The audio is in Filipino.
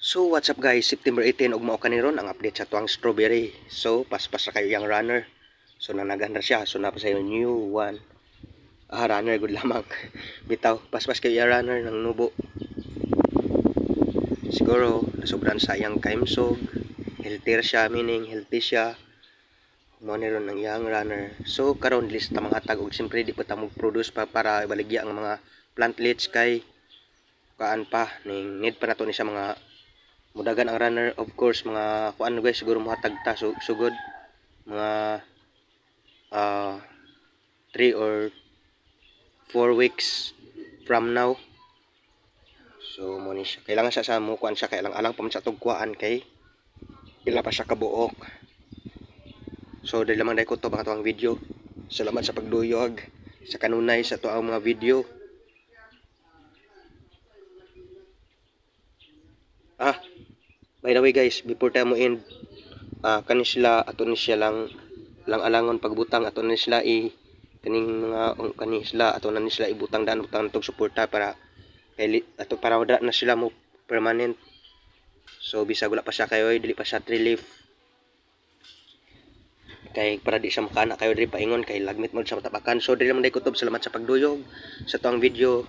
So what's up guys, September 18 ug mao kaniron ang update sa tuang strawberry. So paspas ra kayo yang runner. So nanaganda siya, so na pa sa new one. Runner good lamang. Bitaw, paspas kayo yang runner ng nubo. Siguro nasobran sayang kaimsog. Healthier siya, meaning healthy siya. Mao ni ron ang yang runner. So karon list ta mga tag og siyempre di pa ta mag-produce pa para ibaligya ang mga plantlets kay kaan pa ning need pa nato ni sa mga mudagan ang runner. Of course mga kuan guys, siguro mohatag ta sugod mga 3 or 4 weeks from now. So mo ni siya, kailangan siya sa mo kuan siya, kailangan alang pa man sa tugkuan kay pila pa siya kabuok. So dahil lamang dahil ko to mga tuwang video. Salamat sa pagduyog sa kanunay sa tuwang mga video. By the way guys, before tayo mo end, kani sila ato ni siya lang alangon pagbutang, ato ni sila kaning mga kani sila ato na ni sila ibutang daan utang tog suporta para kay ato para wala na sila mo permanent. So bisag wala pa siya kayo, dili pa siya tree leaf. Kay para di siya makana kayo diri paingon kay lagmit mo sa matapakan. So dili man day kutob, salamat sa pagduyog sa tuwang video.